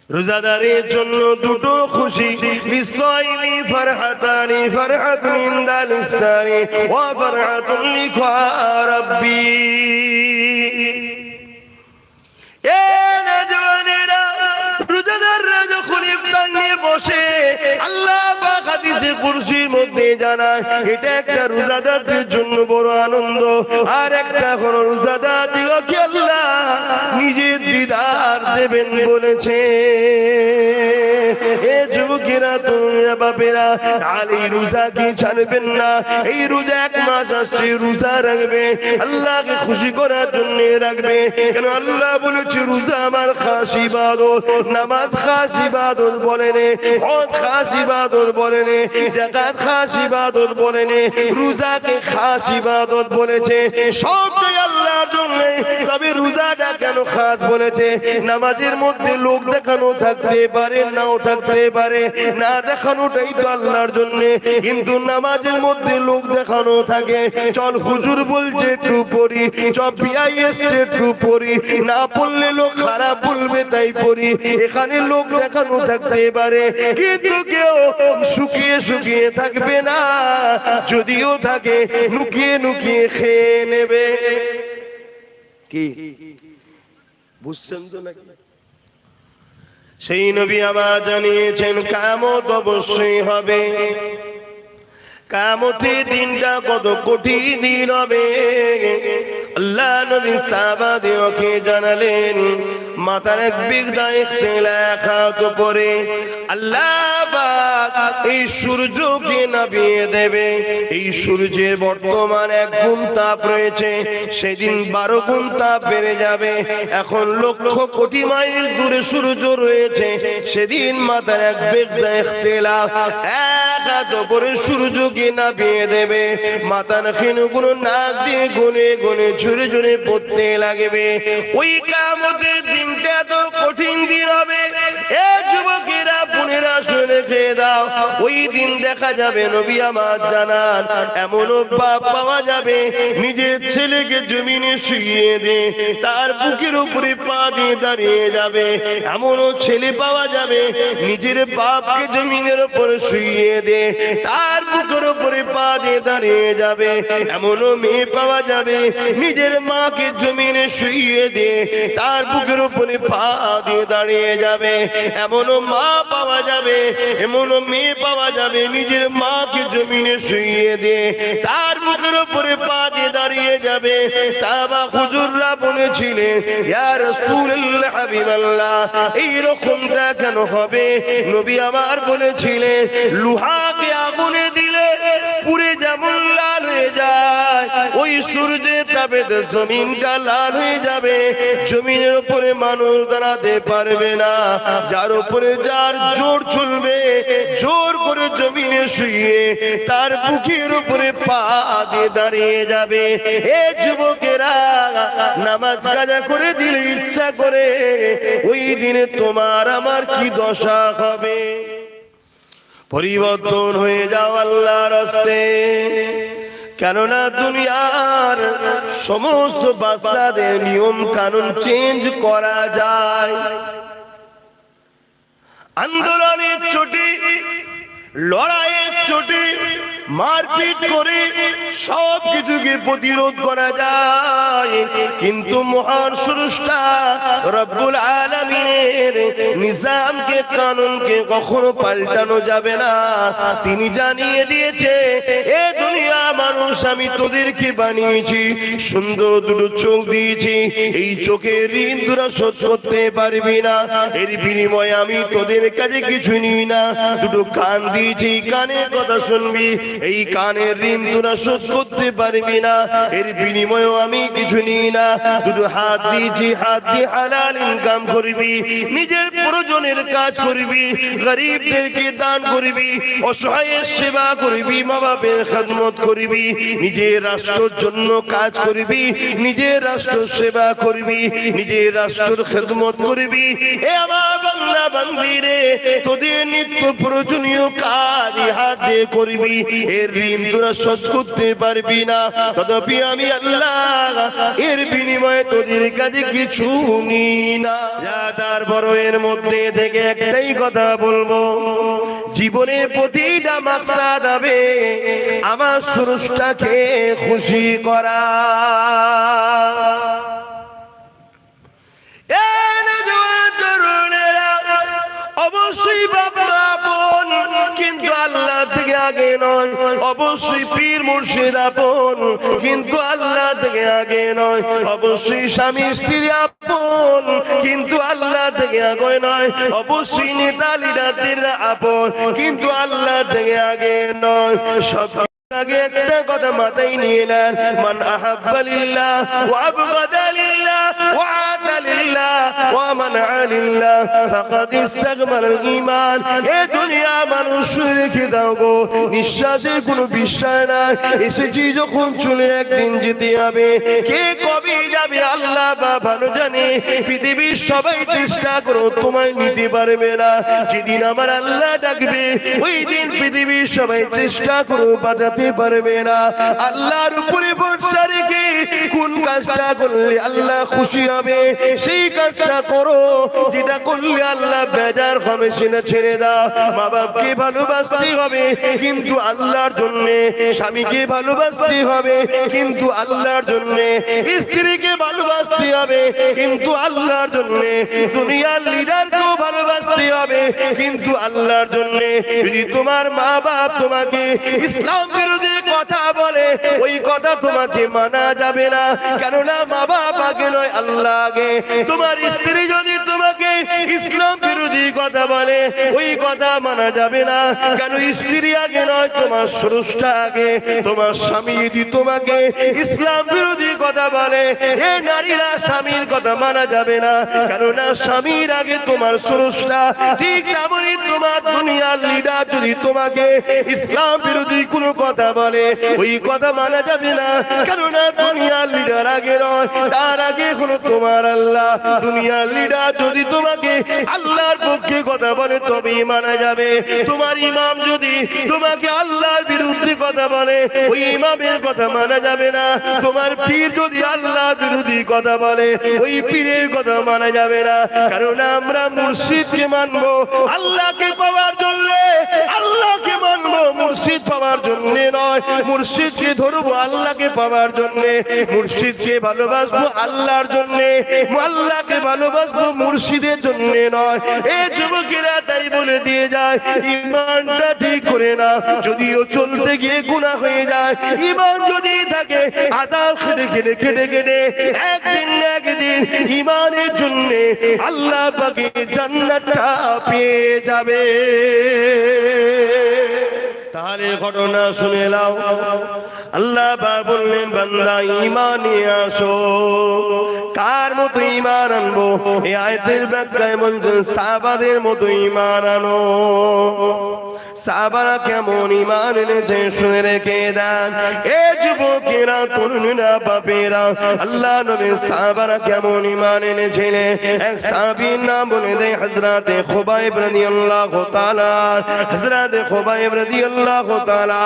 রোজাদারের জন্য দুটো খুশি, লিসাইমি ফারহাতানি, ফারহাতুন ইনদাল ইফতারি ওয়া ফারহাতুন লিকা রাব্বি। এ নওজওয়ানেরা, রোজাদাররা যখন ইফতার নিয়ে বসে, আল্লাহ পাক হাদিসে কুরসির মধ্যে জানায় এটা একটা রোজাদারদের জন্য বড় আনন্দ। আর একটা হলো রোজাদারদিগকে আল্লাহ নিজের দিদার দেবেন বলেছে। এ যুবকেরা, তোমরা বাপেরা, আর এই রোজা কি ছাড়বেন না। এই রোজা 1 মাস আসছে, রোজা রাখবে, আল্লাহকে খুশি করার জন্য রাখবে। কেন আল্লাহ বলেছে রোজা আমার খাস ইবাদত, নামাজ খাস ইবাদত বলেন, হজ খাস ইবাদত বলেন, যাকাত খাস ইবাদত বলেন, রোজাকে খাস ইবাদত বলেছে। সবটাই আল্লাহর জন্য। তবে রোজাটা কেন খাস বলেছে? নামাজের মধ্যে লোক দেখানো থাকতে পারে, নাও থাকতে পারে, না দেখানোটাই তো আল্লাহর জন্য। কিন্তু নামাজের মধ্যে লোক দেখানো থাকে, চল হুজুর বলছে একটু পড়ি, চল বিআই এসছে একটু পড়ি, না পড়লে লোক খারাপ বলবে তাই পড়ি, এখানে লোক দেখানো থাকতে পারে। কিন্তু কেউ শুকিয়ে শুকিয়ে থাকবে না, যদিও থাকে লুকিয়ে লুকিয়ে খেয়ে নেবে। কি বুঝছেন তো নাকি? সেই নবী আবার জানিয়েছেন কিয়ামত অবশ্যই হবে। কিয়ামতের দিনটা কত কঠিন দিন হবে। আল্লাহ নবী সাহাবাদেরকে জানালেন, মাথার এক বিগদা ইখতিলাফ পরে আল্লাহ পাক এই সূর্যকে নামিয়ে দেবে। এই সূর্যের বর্তমান 1 গুণ তাপ রয়েছে, সেদিন 12 গুণ তাপ বেড়ে যাবে। এখন লক্ষ কোটি মাইল দূরে সূর্য রয়েছে, সেদিন মাথার এক বিগদা ইখতিলাফ এক করে সূর্যকে নামিয়ে দেবে। মাথার ক্ষীণগুলো নাক দিয়ে গুনে গুনে ঝুরে ঝুরে পড়তে লাগবে। ওই কিয়ামতের দিনটা এত কঠিন দিন হবে। এ যুবকেরা, বোনেরা, শুনে খেয়ে দাও। ওই দিন দেখা যাবে, নবী আমার জানান, এমনও বাপ পাওয়া যাবে নিজের ছেলেকে জমিনে শুইয়ে দে, তার বুকের উপরে পা দিয়ে দাঁড়িয়ে যাবে। এমনও ছেলে পাওয়া যাবে নিজের বাপকে জমিনের উপরে শুইয়ে দে, তার বুকের উপরে পা দিয়ে দাঁড়িয়ে যাবে। এমনও মেয়ে পাওয়া যাবে নিজের মাকে জমিনে শুইয়ে দে, তার বুকের উপরে পা দিয়ে দাঁড়িয়ে যাবে। এমনও মা পাওয়া যাবে, এমনও মেয়ে পাওয়া যাবে নিজের মাকে জমিনে শুইয়ে দে, তার বুকের উপরে পা দিয়ে দাঁড়িয়ে যাবে। সাহাবা হুজুররা বলেছিলেন, ইয়া রাসূলুল্লাহ, হাবিবাল্লাহ, এই রকমটা কেন হবে? নবী আমার বলেছিলেন, লোহাকে আগুনে দিলে পুড়ে যেমন লাল হয়ে যায়, ওই সূর্যের তাপে জমিনটা লাল হয়ে যাবে। জমিনের উপরে মানুষ দাঁড়াতে পারবে না, যার উপরে যার জোর চলবে, জোর করে জমিনে শুয়ে তার বুকের উপরে পা দিয়ে দাঁড়িয়ে যাবে। এ যুবকেরা, নামাজ কাজা করে দিলে ইচ্ছা করে ওই দিনে তোমার আমার কি দশা হবে? পরিবর্তন হয়ে যাও আল্লাহর রাস্তে। কেননা দুনিয়ার সমস্ত বাচ্চাদের নিয়ম কানুন চেঞ্জ করা যায়। আন্দোলনের চোটে, লড়াইয়ের চোটে, মারপিট করে সব কিছুকে প্রতিরোধ করা যায়, কিন্তু মহান স্রষ্টা রব্বুল আলামিনের নিজামকে, কানুনকে কখনো পাল্টানো যাবে না। তিনি জানিয়ে দিয়েছে, এ দুনিয়া মানুষ, আমি তোদেরকে বানিয়েছি, সুন্দর দুটো চোখ দিয়েছি, এই চোখের ঋণ তোরা শোধ করতে পারবি না, এর বিনিময়ে আমি তোদের কাছে কিছু নিই না। দুটো কান দিয়েছি, কানের কথা শুনবি, এই কানের ঋণ তোরা শোধ করতে পারবি না, এর বিনিময়েও আমি কিছু নিই না। দুটো হাত দিয়েছি, হাত দিয়ে হালাল ইনকাম করবি, নিজের প্রয়োজনের কাজ করবি, গরিবদেরকে দান করবি, অসহায়ের সেবা করবি, মা বাপের খেদমত করবি, নিজের রাষ্ট্রের জন্য কাজ করবি, নিজের রাষ্ট্র সেবা করবি, নিজের রাষ্ট্রের খেদমত করবি। এ আমার বান্দা বান্দিরে তোদের নিত্য প্রয়োজনীয় কাজ হাত দিয়ে করবি, এর ঋণ তোরা শোধ করতে পারবি না, তথাপি আমি আল্লাহ এর বিনিময়ে তোদের কাছে কিছু নিই না। তারপর এর মধ্যে থেকে একটাই কথা বলবো, জীবনের প্রতিটা মাকসাদ হবে আমার স্রষ্টাকে খুশি করা। অবশ্যই বাবা আপন, কিন্তু আল্লাহ থেকে আগে নয়। অবশ্যই পীর মুর্শিদ আপন, কিন্তু আল্লাহ থেকে আগে নয়। অবশ্যই স্বামী স্ত্রী আপন, কিন্তু আল্লাহ থেকে আগে নয়। অবশ্যই নেতা লিডাররা আপন, কিন্তু আল্লাহ থেকে আগে নয়। সব আগে একটা কথা মাথায় নিয়ে নেন, মান আহাব্বা লিল্লাহ ওয়া আবগাদা লিল্লাহ ওয়া আতা লিল্লাহ ওয়া মানআ লিল্লাহ ফাকাদ ইস্তাগমাল ঈমান। এই দুনিয়া মানুষ রেখে দাও গো, নিঃশ্বাসে কোনো বিশ্বাস নাই। এসেছি যখন চলে একদিন যেতে হবে, কে কবে যাবে আল্লাহ বা ভালো জানে। পৃথিবীর সবাই চেষ্টা করো, তোমায় নিতে পারবে না। যেদিন আমার আল্লাহ ডাকবে ওই দিন পৃথিবীর সবাই চেষ্টা করো, বাঁচাতে পারবে না। আল্লাহর উপরে ভরসা রেখে কোন কাজটা করলে আল্লাহ খুশি হবে সেই কাজটা করো, যেটা করলে আল্লাহ বেজার হবে সেটা ছেড়ে দাও। মা বাপকে ভালোবাসতে হবে কিন্তু আল্লাহর জন্য, স্বামীকে ভালোবাসতে হবে কিন্তু আল্লাহর জন্য, স্ত্রীকে ভালোবাসতে হবে কিন্তু আল্লাহর জন্য, দুনিয়ার লিডারকেও ভালোবাসতে হবে কিন্তু আল্লাহর জন্য। যদি তোমার মা বাপ তোমাকে ইসলাম বিরোধী কথা বলে ওই কথা তোমাকে মানা যাবে না, কেননা মা বাপ আগে নয় আল্লাহ আগে। তোমার স্ত্রী যদি তোমাকে ইসলাম বিরোধী কথা বলে ওই কথা মানা যাবে না, কেন স্ত্রী আগে নয় তোমার স্রষ্টা আগে। তোমার স্বামী যদি তোমাকে ইসলাম বিরোধী কথা বলে এ নারীরা স্বামীর কথা মানা যাবে না, কেননা স্বামীর আগে তোমার স্রষ্টা। ঠিক তেমনই তোমার দুনিয়ার লিডার যদি তোমাকে ইসলাম বিরোধী কোনো কথা বলে ওই কথা মানা যাবে না, কেননা দুনিয়ার লিডার আগে নয়, তার আগে হলো তোমার আল্লাহ। দুনিয়ার লিডার যদি তোমাকে আল্লাহর পক্ষে কথা বলে তবেই মানা যাবে। তোমার ইমাম যদি তোমাকে আল্লাহর বিরুদ্ধে কথা বলে ওই ইমামের কথা মানা যাবে না। তোমার পীর যদি আল্লাহর বিরোধী কথা বলে ওই পীরের কথা মানা যাবে না, কারণ আমরা মুর্শিদকে মানবো আল্লাহকে পাওয়ার জন্য, আল্লাহকে মানবো মুর্শিদ পাওয়ার জন্য নয়। মুর্শিদকে ধরবো আল্লাহকে পাওয়ার জন্য, মুর্শিদকে ভালোবাসবো আল্লাহর জন্য, আল্লাহকে ভালোবাসবো মুর্শিদের জন্য নয়। এই যুবকেরা তাই বলে দিয়ে যায় ইমানটা ঠিক করে না, যদিও চলতে গিয়ে গুনাহ হয়ে যায়। ইমান যদি থাকে আযাব খেটে খেটে খেটে খেটে একদিন না একদিন ইমানের জন্য আল্লাহ পাকে জান্নাতটা পেয়ে যাবে। তাহলে ঘটনা শুনে নাও, আল্লাহ বললেন বান্দা ঈমান নিয়ে আসো। কার মতো ঈমান আনবো? এই আয়াতের ব্যাখ্যায় বলছেন সাহাবাদের মতো ঈমান আনো। সাহাবারা কেমন ঈমান এনেছে শুনে রেখে দেন। এ যুবকেরা, তরুণীরা, বাপেরা, আল্লাহ নবীর সাহাবারা কেমন ঈমান এনেছিলেন এক সাহাবীর নাম বলে দেয় হযরতে খুবাইব রাদিয়াল্লাহু তাআলা। হযরতে খুবাইব রাদিয়াল্লাহু তাআলা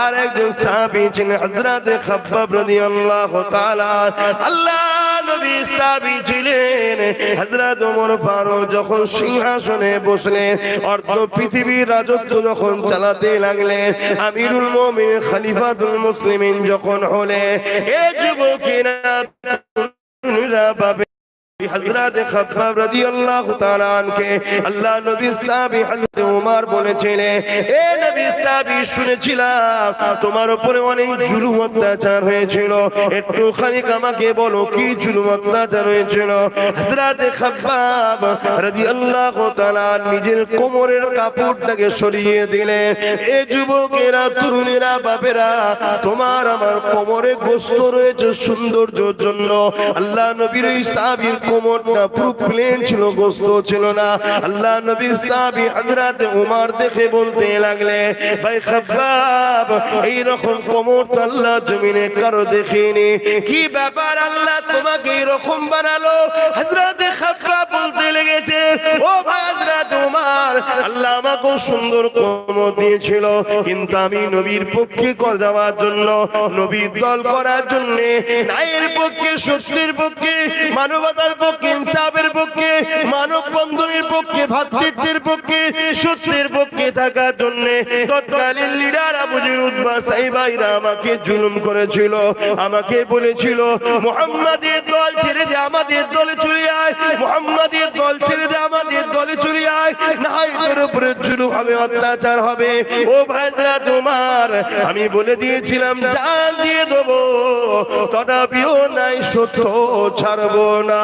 আর একজন সাহাবী ছিলেন হযরতে খাব্বাব রাদিয়াল্লাহু তাআলা। আল্লাহ নবী সাহাবী ছিলেন। হযরত ওমর ফারুক যখন সিংহাসনে বসলেন, অর্ধ পৃথিবীর রাজত্ব যখন চালাতে লাগলেন, আমিরুল মুমিনিন খলিফাতুল মুসলিমিন যখন হলেন, এই যুবকেরা বাবে হযরত খাব্বাব রাদিয়াল্লাহু তাআলা আনকে আল্লাহ নবী সাহাবী হযরত ওমর বলেছিলেন, এ নবী সাহাবী শুনেছিলাম তোমার উপরে অনেক জুলুম অত্যাচার হয়েছিল, একটুখানি আমাকে বলো কি জুলুম অত্যাচার হয়েছিল। হযরত খাব্বাব রাদিয়াল্লাহু তাআলা নিজের কোমরের কাপড়টাকে সরিয়ে দিলেন। এ যুবকেরা, তরুণীরা, বাপেরা, তোমার আমার কোমরে গোশত রয়েছে সৌন্দর্যের জন্য। আল্লাহ নবীর এই সাহাবীর কোমরটা পুরো প্লেন ছিল, গোশত ছিল না। আল্লাহ নবী সাহাবী হযরত ওমর দেখে বলতে লাগলে, ভাই খাব্বাব, এই রকম কোমর তো আল্লাহ জমিনে কারো দেখিনি, কি ব্যাপার আল্লাহ তোমাকে এরকম বানালো? হযরত খাব্বাব বলতে লেগেছে, ও ভাই আল্লাহ আমাকে সুন্দর কোমর দিয়েছিল, কিন্তু আমি নবীর পক্ষে যাওয়ার জন্য, নবীর দল করার জন্য, ন্যায়ের পক্ষে, সত্যের পক্ষে, মানবতার পক্ষে, ইনসাফের পক্ষে, মানব বন্ধনের পক্ষে, ভ্রাতৃত্বের পক্ষে, সত্যের পক্ষে থাকার জন্য তৎকালীন লিডার আবু জেহেল উতবা সাইবাইরা আমাকে জুলুম করেছিল। আমাকে বলেছিল মুহাম্মাদের দল ছেড়ে দে, আমাদের দলে চলে আয়, মুহাম্মাদের দল ছেড়ে দে, আমাদের দলে চলে আয়, না হয় তোর উপরে জুলুম হবে, অত্যাচার হবে। ও ভাইরা তোমার, আমি বলে দিয়েছিলাম জান দিয়ে দেবো, তথাপিও নাই সত্য ছাড়বো না।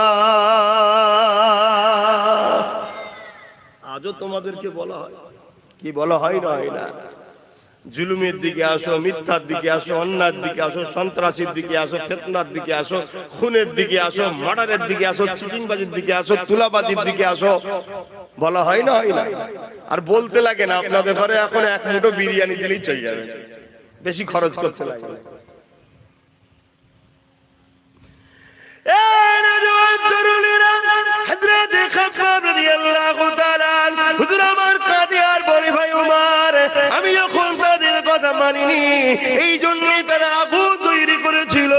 আজও তোমাদেরকে বলা হয়, কি বলা হয় না, হয় না, জুলুমের দিকে আসো, মিথ্যার দিকে আসো, অন্যায়ের দিকে আসো, সন্ত্রাসীর দিকে আসো, ফিতনার দিকে আসো, খুনের দিকে আসো, মার্ডারের দিকে আসো, চিটিংবাজির দিকে আসো, তুলাবাজির দিকে আসো, বলা হয় না, হয় না। আর বলতে লাগে না, আপনাদের ঘরে এখন এক মুঠো বিরিয়ানি দিলেই চলে যাবে, বেশি খরচ করতে লাগে। আমি যখন তাদের কথা মানিনি, এই জন্যই তারা আগুন তৈরি করেছিল,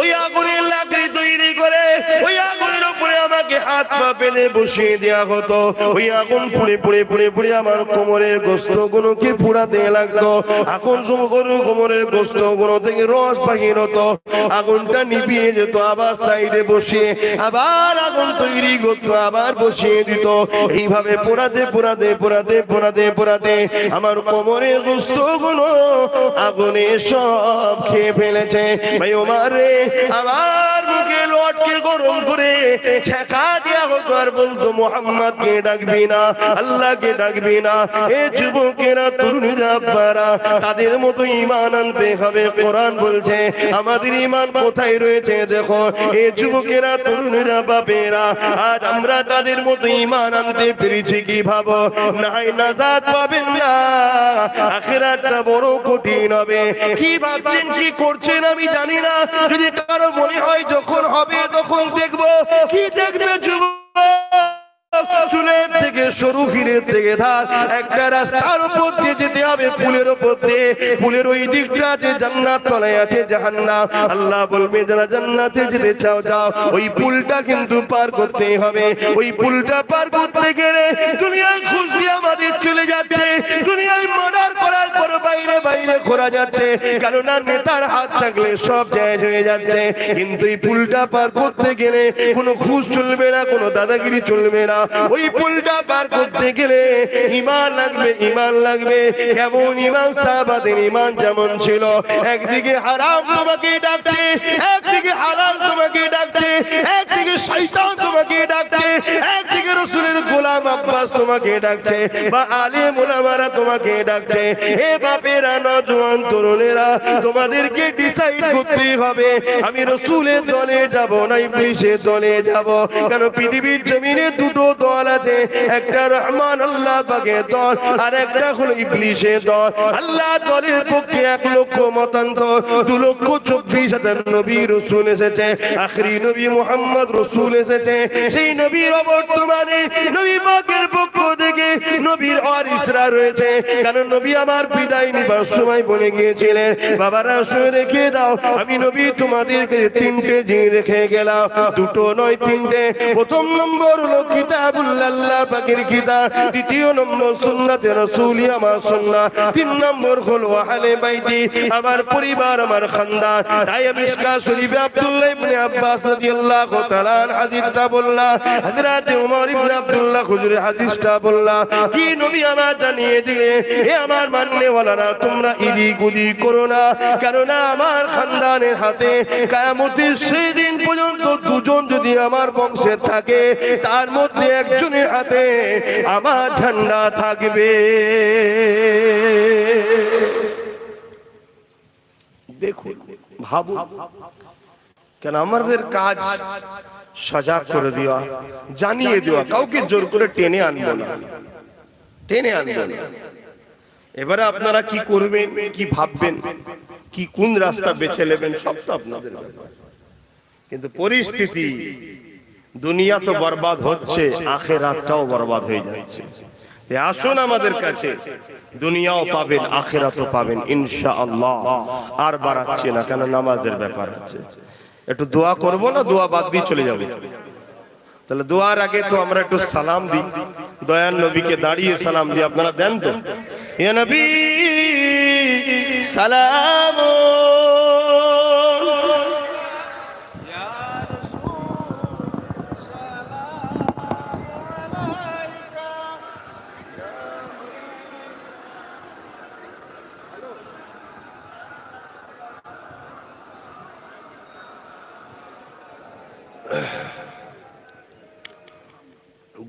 ওই আগুনের লাকড়ি তৈরি করে ওই আগুনের উপরে আমাকে হাত পা বেঁধে বসিয়ে দেওয়া হতো। ওই আগুন পুড়ে পুড়ে পুড়ে পুড়ে আমার কোমরের গোস্ত গুলোকে পুড়াতে লাগতো। আগুন কোমরের গোস্ত গুলো থেকে রস বাহির হতো, আগুনটা নিভিয়ে যেত, আবার সাইডে বসিয়ে আবার আগুন তৈরি করতো, আবার বসিয়ে দিত। এইভাবে পোড়াতে পোড়াতে পোড়াতে পোড়াতে পোড়াতে আমার কোমরের গোস্ত গুলো আগুনে সব খেয়ে ফেলেছে। ভাই ওমর রে, আবার মুখে লটকে গরম করে ছেঁকা দেওয়া হতো, আর বলতো মুহাম্মদকে ডাকবি না, আল্লাহকে ডাকবি না। এ যুবকেরা, তরুণীরা, আব্বারা, তাদের মতো ঈমান আনতে হবে। কোরআন বলছে আমাদের ঈমান কোথায় রয়েছে দেখো। এ যুবকেরা, তরুণীরা, বাপেরা, আজ আমরা তাদের মতো ঈমান আনতে পেরেছি কি ভাবো? নাই নাজাত পাবেন না, আখিরাতটা বড় কঠিন হবে। কি ভাবছেন, কি করছেন আমি জানি না। যদি কারো মনে হয় যখন হবে তখন দেখবো, কি দেখবে যুবক? চুলের থেকে সরু, হিরের থেকে ধার, একটা রাস্তার উপর দিয়ে যেতে হবে, পুলের উপর দিয়ে। পুলের ওই দিকটা যে জান্নাত, তলায় আছে জাহান্নাম। আল্লাহ বলবে যারা জান্নাতে যেতে চাও যাও, ওই পুলটা কিন্তু পার করতে হবে। ওই পুলটা পার করতে গেলে দুনিয়ায় ঘুষ দিয়ে আমাদের চলে যাচ্ছে, দুনিয়ায় মার্ডার করার পর বাইরে বাইরে ঘোরা যাচ্ছে, কেননা নেতার হাত থাকলে সব জায়েজ হয়ে যাচ্ছে। কিন্তু এই পুলটা পার করতে গেলে কোনো ঘুষ চলবে না, কোনো দাদাগিরি চলবে না। ওই পুলটা পার করতে গেলে ঈমান লাগবে, ঈমান লাগবে। কেমন ঈমান? সাহাবাদের ঈমান যেমন ছিল, একদিকে হারাম তোমাকে ডাকছে, একদিকে হালাল তোমাকে ডাকছে, একদিকে শয়তান তোমাকে ডাকছে, একদিকে রাসূলের গোলাম আব্বাস তোমাকে ডাকছে, বা আলেম ওলামারা তোমাকে ডাকছে। এ বাপেরা, নওজোয়ান তরুণেরা, তোমাদেরকে ডিসাইড করতে হবে আমি রাসূলের দলে যাব না ইবলিসের দলে যাব। কারণ পৃথিবীর জমিনে দুটো দল আছে, একটা রহমান আল্লাহ পাকের দল, আর একটা হলো ইবলিসের দল। আল্লাহ দলের পক্ষে 1 লক্ষ মতান্তর, 2,24,000 নবী রাসূল এসেছে, আখরি নবী মুহাম্মদ রাসূল এসেছে। সেই নবীর বর্তমানে নবী পাকের পক্ষ থেকে নবীর ওয়ারিসরা রয়েছে। কারণ নবী আমার বিদায় নিবার সময় বলে গিয়েছিলেন, বাবারা শুনে রেখে দাও, আমি নবী তোমাদেরকে 3টে জিনিস রেখে গেলাম, 2টো নয় 3টে। প্রথম নম্বর হলো কিতাবুল্লাহ, আল্লাহ পাকের কিতাব। দ্বিতীয় নম্বর সুন্নাতে রাসূলি, আমার সুন্নাহ। 3 নম্বর হলো আহলে বাইতি, আমার পরিবার, আমার খানদান। তাই মিশকাত শরীফে আব্দুল্লাহ ইবনে আব্বাস রাদিয়াল্লাহু তাআলা হাদিসটা বললা, হযরত ওমর ইবনে আব্দুল্লাহ হুজুরের হাদিসটা বললা, কি নবী আমার জানিয়ে দিলে, এ আমার মাননেওয়ালারা, তোমরা ইদিক উদিক করো না, কেননা আমার খানদানের হাতে কিয়ামতের সেই দিন পর্যন্ত 2 জন যদি আমার বংশের থাকে, তার মধ্যে একজনের হাতে আমার ঝান্ডা থাকবে। দেখুন, ভাবুন, কেন আমাদের কাজ সজাগ করে দেওয়া, জানিয়ে দেওয়া, কাউকে জোর করে টেনে আনবো না, টেনে আনবো না। এবারে আপনারা কি করবেন, কি ভাববেন, কি কোন রাস্তা বেছে নেবেন, সব তো আপনাদের ব্যাপার। কিন্তু পরিস্থিতি, দুনিয়া তো বরবাদ হচ্ছে, আখিরাতটাও বরবাদ হয়ে যাচ্ছে। আসুন আমাদের কাছে, দুনিয়াও পাবেন আখিরাতও পাবেন ইনশাআল্লাহ। আর বাড়াচ্ছি না, কেন নামাজের ব্যাপার আছে। একটু দোয়া করব না দোয়া বাদ দিয়ে চলে যাব? তাহলে দোয়ার আগে তো আমরা একটু সালাম দিই, দয়ার নবীকে দাঁড়িয়ে সালাম দিই। আপনারা দেন তো? ইয়া নবী সালাম,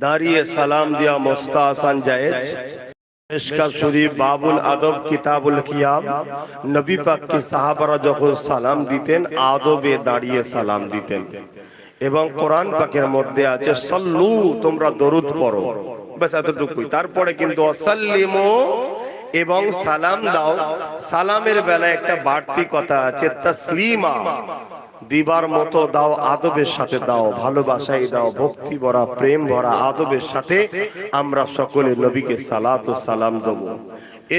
দাঁড়িয়ে সালাম দিয়া মুস্তাহসান জায়েজ। মিশকাত শরীফ বাবুল আদব কিতাবুল কিয়াম, নবী পাক কে সাহাবারা যখন সালাম দিতেন আদবে দাঁড়িয়ে সালাম দিতেন। এবং কোরআন পাকের মধ্যে আছে সাল্লু, তোমরা দরুদ পড়ো, বাস এতটুকুই। তারপরে কিন্তু ওয়াসাল্লিমু, এবং সালাম দাও। সালামের বেলায় একটা বাড়তি কথা আছে, তাসলিমা, দিবার মতো দাও, আদবের সাথে দাও, ভালোবাসায় দাও, ভক্তি ভরা প্রেম ভরা আদবের সাথে আমরা সকলে নবীকে সালাত ও সালাম দেব।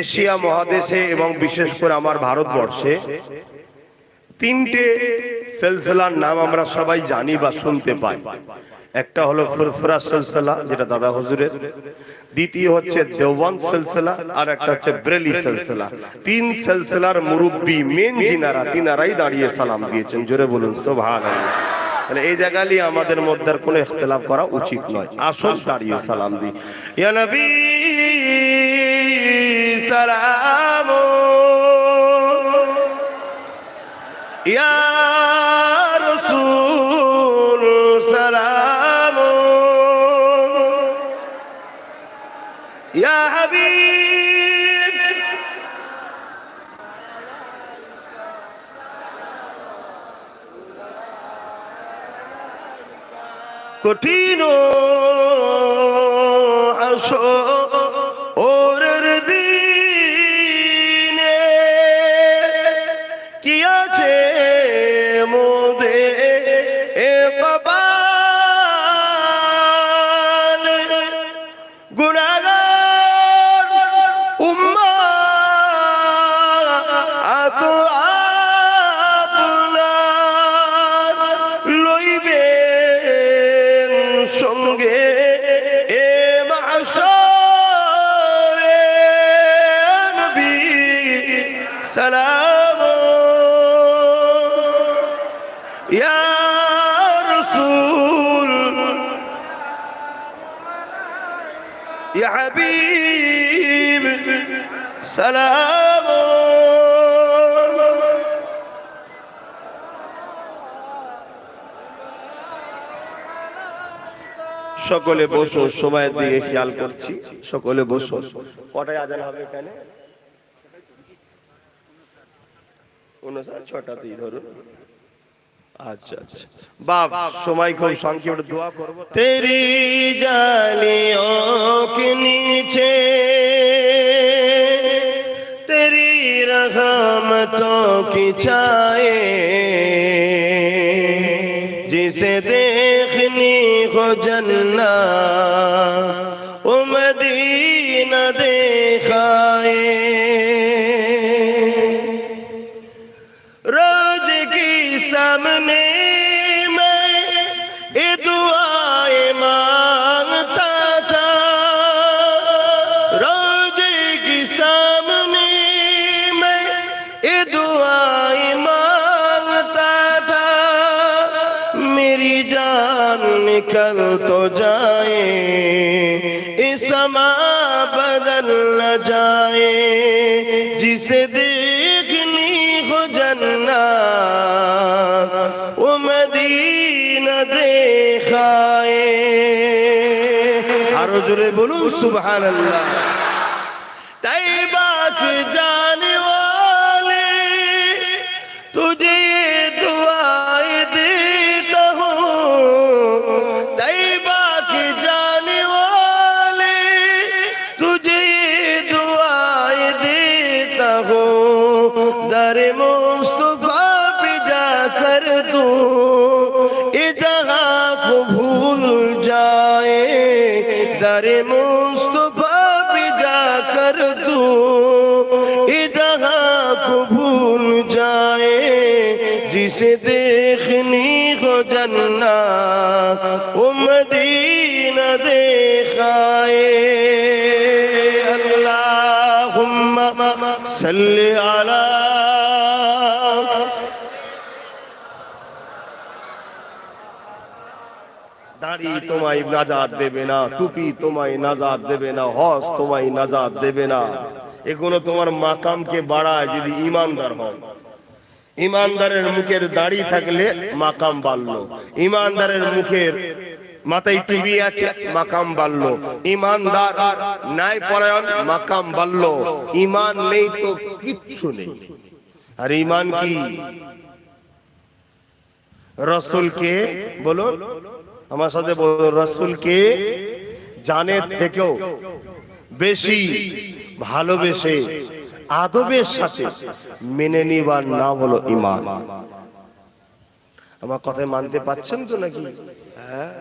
এশিয়া মহাদেশে এবং বিশেষ করে আমার ভারতবর্ষে তিনটে সিলসিলার নাম আমরা সবাই জানি বা শুনতে পাই। একটা হলো ফুরফুরা সিলসিলা, যেটা দাদা হুজুরের। দ্বিতীয় হচ্ছে দেওবন্দ সিলসিলা, আর একটা হচ্ছে ব্রেলি সিলসিলা। তিন সিলসিলার মুরব্বী মেন যিনারা, তিনারাই দাঁড়িয়ে সালাম দিয়েছেন। জোরে বলুন সুবহানাল্লাহ। তাহলে এই জায়গায় আমাদের মধ্যে আর কোনো ইখতিলাফ করা উচিত নয়। আসল দাঁড়িয়ে সালাম দিই। ইয়া নবী সালাম, ইয়া রাসূল সালাম, ইয়া হাবিব কঠিন হাসরের দিনে কি আছে মোদের কপাল, গুনাহগার উম্মাত আপনার লইবেন সঙ্গে এ মাহশরে। নবী সালাম, ইয়া রাসূল, ইয়া হাবিব সালাম। সকলে বসো, সময়ের দিকে খেয়াল করছি, সকলে বসো। কটায় আজান হবে এখানে? 6টাতেই ধরুন। अच्छा अच्छा बाप समय को संक्षिप्त दुआ करबो। तेरी जालियों के नीचे तेरी रहमतों की छाए, जिसे देखनी हो जन्नत वो मदीना दिखाए। रोज की सामने मैं ये दुआएं मांगता था, रोज की सामने मैं ये दुआएं मांगता था। मेरी जान निकल तो जाए, इस समा बदल न जाए, जिसे देखनी हो जन्नत वो मदीना दिखाए। आरो जोरे बोलूं सुबहानल्लाह। तैबा के जाने वाले तुझे ये दुआएं देता हूँ, तैबा के जाने वाले तुझे ये दुआएं देता हूँ। दर मुस्तफा पे जाकर तू ये जगह को भूल जाए, दर मुस्तफा अगर तू जहां को भूल जाए जिसे देखनी हो जन्नत वो मदीना दिखाए अल्लाहुम्मा सल्ली अला দাড়ি তোমায় নাজাত দেবে না, টুপি তোমায় নাজাত দেবে না, হজ তোমায় নাজাত দেবে না। এগুলো তোমার মাকামকে বাড়ায় যদি ইমানদার হও। ইমানদারের মুখের দাড়ি থাকলে মাকাম বাড়লো, ইমানদারের মুখের মাথায় টুপি আছে মাকাম বাড়লো, ইমানদার নাই পরায়ণ মাকাম বাড়লো। ইমান নেই তো কিচ্ছু নেই। আর ইমান কি? রাসূলকে বলো, আমার সাথে বলো, রাসূলকে জানের থেকেও বেশি ভালোবেসে আদবের সাথে মেনে নিবার নাম হলো ঈমান। আমার কথা মানতে পারছেন তো নাকি? হ্যাঁ,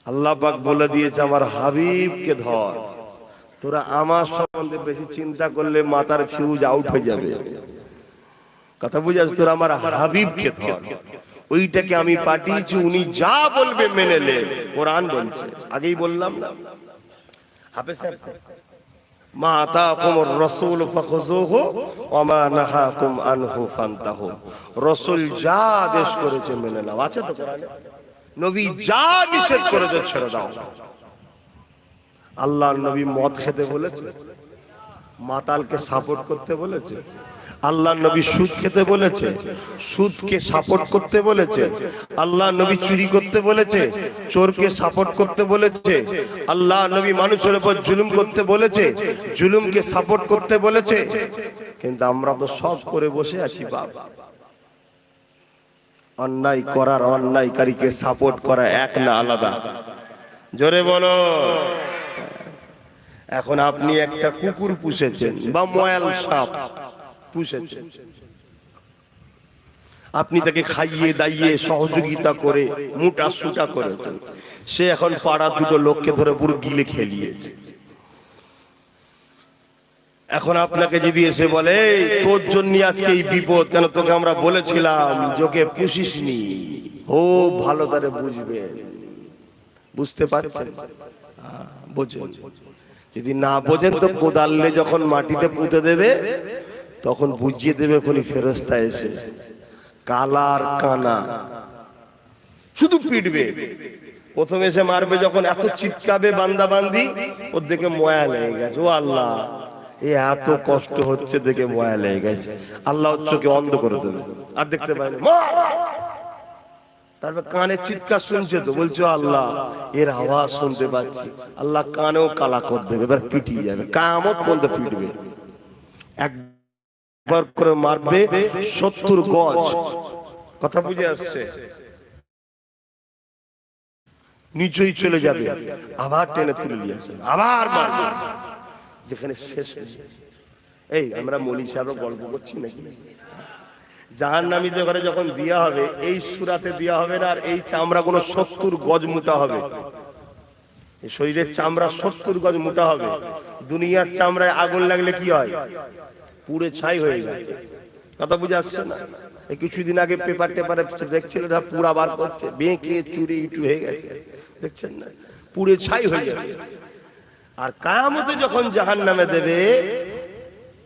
আল্লাহ পাক বলে দিয়েছে আমার হাবিবকে ধর। তোরা আমার সম্বন্ধে বেশি চিন্তা করলে মাথার ফিউজ আউট হয়ে যাবে। কথা বুঝাস? তোরা আমার হাবিবকে ধর, ওইটাকে আমি পাঠিয়েছি, উনি যা বলবে মেনে নে। কোরআন বলছে, আগেই বললাম না? হাফেজ সাহেব, মা আতাকুমুর রাসূল ফাখুযুহু ওয়া মা নাহাকুম আনহু ফান্তাহু। রাসূল যা আদেশ করেছে মেনে নাও, আছে তো কোরআনে? নবী যা নিষেধ করেছে ছেড়ে দাও। আল্লাহর নবী মদ খেতে বলেছে, মাতালকে সাপোর্ট করতে বলেছে। আল্লাহর নবী সুদ খেতে বলেছে, সুদকে সাপোর্ট করতে বলেছে। আল্লাহর নবী চুরি করতে বলেছে, চোরকে সাপোর্ট করতে বলেছে। আল্লাহর নবী মানুষের উপর জুলুম করতে বলেছে, জুলুমকে সাপোর্ট করতে বলেছে। কিন্তু আমরা তো সব করে বসে আছি বাবা। অন্যায় করার অন্যায়কারীকে সাপোর্ট করা এক না আলাদা? জোরে বলো। এখন আপনি একটা কুকুর পুষেছেন বা ময়াল সাপ পুষেছেন, আপনি তাকে খাইয়ে দাইয়ে সহযোগিতা করে মোটা সুটা করেছেন, সে এখন পাড়া দুটো লোককে ধরে পুরো গিলে খেলিয়েছে। এখন আপনাকে যদি এসে বলে তোর জন্য আজকে এই বিপদ, কেন তোকে আমরা বলেছিলাম যোকে পুষিসনি, ও ভালো করে বুঝবে। বুঝতে পারছেন? বোঝেন। যদি না বোঝেন তো কোদালে যখন মাটিতে পুঁতে দেবে তখন বুঝিয়ে দেবে কোন ফেরেশতা এসে, কালার কানা শুধু পিটবে। প্রথমে এসে মারবে, যখন এত চিৎকাবে বান্দা বান্দি, ওর দেখে ময়া লেগে গেছে। ও আল্লাহ, এ এত কষ্ট হচ্ছে দেখে ময়া লেগে গেছে। আল্লাহ চোখে অন্ধ করে দেবে, আর দেখতে পায় না। তারপর কানে চিৎকার শুনছে তো, বলছো আল্লাহ এর আওয়াজ শুনতে পাচ্ছি। আল্লাহ কানেও কালা করে দেবে, এবার পিটিয়ে যাবে, কিয়ামত পর্যন্ত পিটবে। একবার করে মারবে 70 গজ। কথা বুঝে আসছে? নিচেই চলে যাবে, আবার টেনে তুলে নিয়ে আসবে, আবার মারবে, যেখানে শেষ নেই। এই আমরা মৌলী সাহেব গল্প করছি নাকি? জাহান্নামীদের ঘরে যখন দেয়া হবে, এই সূরাতে দেয়া হবে না, আর এই চামড়া গুলো 70 গজ মোটা হবে। এই শরীরের চামড়া 70 গজ মোটা হবে। দুনিয়ার চামড়ায় আগুন লাগলে কি হয়? পুড়ে ছাই হয়ে যায়। কথা বুঝে আসছে না? এই কিছুদিন আগে পেপার টেপারে দেখছিলেন, পুরা বার করছে, বেঁকে চুরি ইটু হয়ে গেছে, দেখছেন না? পুড়ে ছাই হয়ে যাবে। আর কিয়ামতে যখন জাহান্নামে দেবে,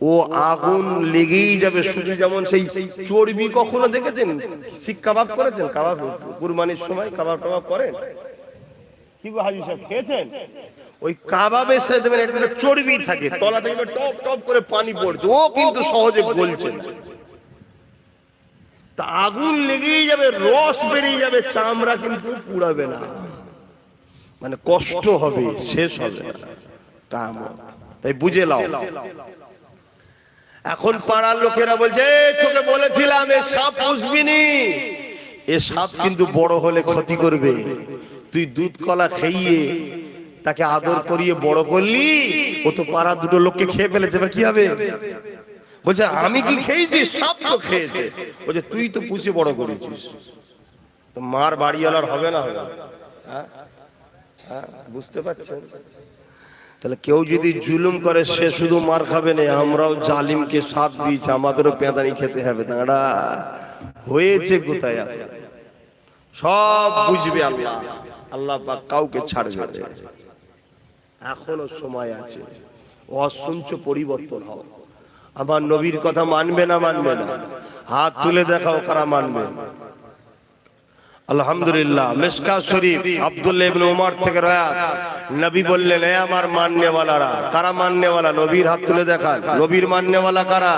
ও আগুন লেগেই যাবে। শুধু যেমন সেই চর্বি, কখনো দেখেছেন শিক কাবাব করেছেন? কাবাব কুরবানির সময় কাবাব টাবাব করেন কি গো হাজী সাহেব, খেয়েছেন? ওই কাবাবে সে দেবেন একটা চর্বি থাকে, তলা থেকে টপ টপ করে পানি পড়ছে, ও কিন্তু সহজে গলছে না। তা আগুন লেগেই যাবে, রস বেরিয়ে যাবে, চামড়া কিন্তু পুড়াবে না, মানে কষ্ট হবে, শেষ হবে না কিয়ামত। তাই বুঝে নাও। এখন পাড়ার লোকেরা বলছে তোকে বলেছিলাম এ সাপ পুষবি নি, এ সাপ কিন্তু বড় হলে ক্ষতি করবে। তুই দুধ কলা খাইয়ে তাকে আদর করিয়ে বড় করলি, ও তো পাড়ার দুটো লোককে খেয়ে ফেলেছে, এবার কি হবে? বলছে আমি কি খেয়েছি? সাপ তো খেয়েছে। বলছে তুই তো পুষে বড় করেছিস, তো মার বাড়িওয়ালার হবে না? হবে? হ্যাঁ, বুঝতে পারছেন? তাহলে কেউ যদি জুলুম করে সে শুধু মার খাবে না, আমরাও জালিমকে সাথ দিয়েছি, আমাদেরও পেঁদানি খেতে হবে। তাঁরা হয়েছে কোথায় সব বুঝবে আল্লাহ, আল্লাহ পাক কাউকে ছাড়বে না। এখনো সময় আছে, অসঞ্চ পরিবর্তন হবে। আমার নবীর কথা মানবে না মানবে না? হাত তুলে দেখাও কারা মানবে। আলহামদুলিল্লাহ। মিশকাত শরীফ আব্দুল্লাহ ইবনে উমর থেকে রওয়ায়াত, নবী বললেন, হে আমার মাননেওয়ালারা। কারা মাননেওয়ালা? নবীর হাত তুলে দেখান। নবীর মাননেওয়ালা কারা?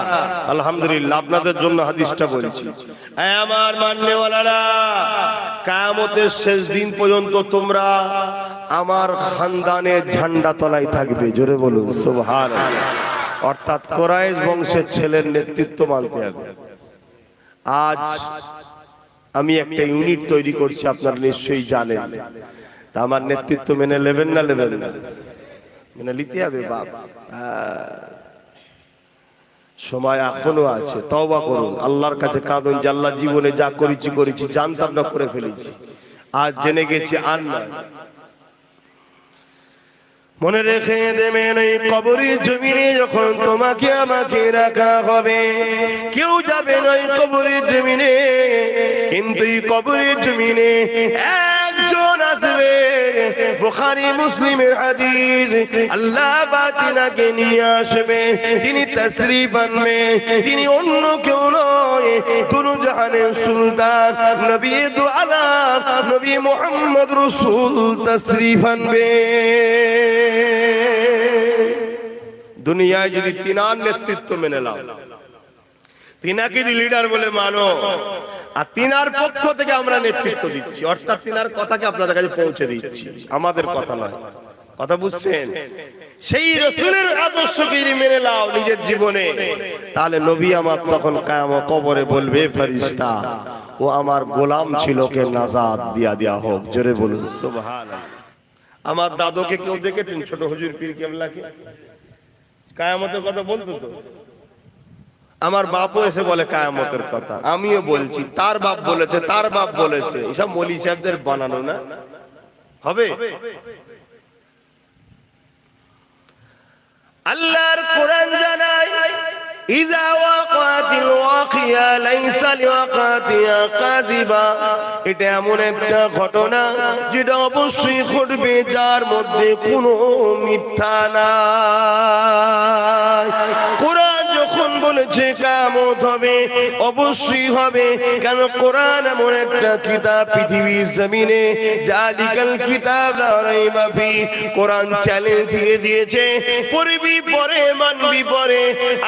আলহামদুলিল্লাহ, আপনাদের জন্য হাদিসটা বলছি। হে আমার মাননেওয়ালারা, কিয়ামতের শেষ দিন পর্যন্ত তোমরা আমার খানদানের ঝান্ডা তলায় থাকবে। জোরে বলুন সুবহানাল্লাহ। অর্থাৎ কুরাইশ বংশের ছেলের নেতৃত্ব মানতে হবে। আজ আমি একটা ইউনিট তৈরি করছি, আপনারা নিশ্চয়ই জানেন। তা আমার নেতৃত্ব মেনে নেবেন না নেবেন না? মেনে নিতে হবে বাপ। সময় এখনো আছে, তওবা করুন, আল্লাহর কাছে কাঁদুন যে আল্লাহ জীবনে যা করেছি করেছি, জানতাম না করে ফেলেছি, আজ জেনে গেছি আর না। মনে রেখে দেবেন, এই কবরের জমিনে যখন তোমাকে আমাকে রাখা হবে, কেউ যাবে না এই কবরের জমিনে, কিন্তু এই কবরের জমিনে একজন আসবে। বুখারী মুসলিমের হাদিস, আল্লাহ বাতিনাকে নিয়ে আসবে, তিনি তাশরীফ আনবে, তিনি অন্য কেউ নয়, দুনু জাহানের সুলতান নবী দু আলাম নবী মুহাম্মদ রাসূল তাশরীফ আনবে। দুনিয়ায় যদি তিনার নেতৃত্ব মেনে নাও, তিনাকে যদি লিডার বলে মানো, আর তিনার পক্ষ থেকে আমরা নেতৃত্ব দিচ্ছি, অর্থাৎ তিনার কথাকে আপনাদের কাছে পৌঁছে দিচ্ছি, আমাদের কথা নয়। কথা বুঝছেন? সেই রাসূলের আদর্শকে যদি মেনে নাও নিজের জীবনে, তাহলে নবী আমার তখন কিয়ামত কবরে বলবে, ফেরেশতা ও আমার গোলাম ছিল, কে নাজাত দিয়া দেয়া হোক। জোরে বলুন সুবহানাল্লাহ। আমার দাদুকে কেউ দেখেছেন? ছোট হুজুর পীর কেবলাকে কিয়ামতের কথা বলতো তো? আমার বাপও এসে বলে কিয়ামতের কথা, আমিও বলছি, তার বাপ বলেছে, তার বাপ বলেছে। এসব মৌলী সাহেবদের বানানো না? হবে? আল্লাহর কোরআন জানায়, ইযা ওয়াকাতিল ওয়াকিয়া লাইসা লিওয়াকাতিহা কাযিবা। এটা এমন একটা ঘটনা যেটা অবশ্যই ঘটবে, যার মধ্যে কোনো মিথ্যা নাই। কোরআন যখন বলেছে কিয়ামত হবে, অবশ্যই হবে। কেন? কোরআন এমন একটা কিতাব পৃথিবীর জমিনে, জালিকাল কিতাব লা রাইবা ফি। কোরআন চ্যালেঞ্জ দিয়ে দিয়েছে, পড়বি পরে, মানবি পরে,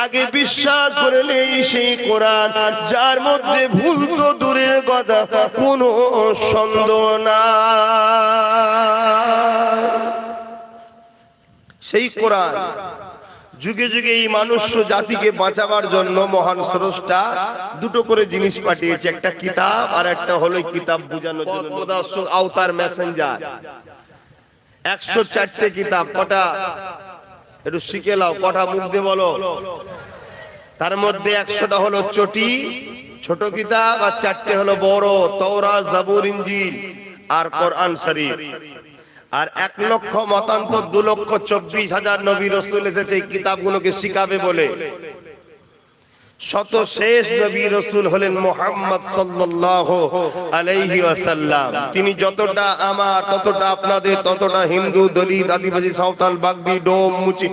আগে বিশ্বাস করলে সেই কোরআন, যার মধ্যে ভুল তো দূরের কথা, কোনো সন্দেহ না। সেই কোরআন যুগে যুগে এই মানুষ জাতিকে বাঁচাবার জন্য মহান স্রষ্টা দুটো করে জিনিস পাঠিয়েছে, একটা কিতাব আর একটা হলো কিতাব বুঝানোর জন্য প্রদর্শক আওতার মেসেঞ্জার। 104টে কিতাব। কটা? একটু শিখে নাও, কটা মুখ দিয়ে বলো। তার মধ্যে 100টা হলো চটি ছোট কিতাব, আর 4টে হলো বড়, তাওরাত, জাবুর, ইনজিল আর কোরআন শরীফ। আর 1,00,000 মতান্তর 2,24,000 নবী রাসূল এসেছে এই কিতাবগুলোকে শিখাবে বলে। শত শেষ নবী রাসূল হলেন মুহাম্মদ সাল্লাল্লাহু আলাইহি ওয়াসাল্লাম। তিনি যতটা আমার, ততটা আপনাদের, ততটা হিন্দু, দলিত, আদিবাসী, সাঁওতাল, বাগদি, ডোম, মুচি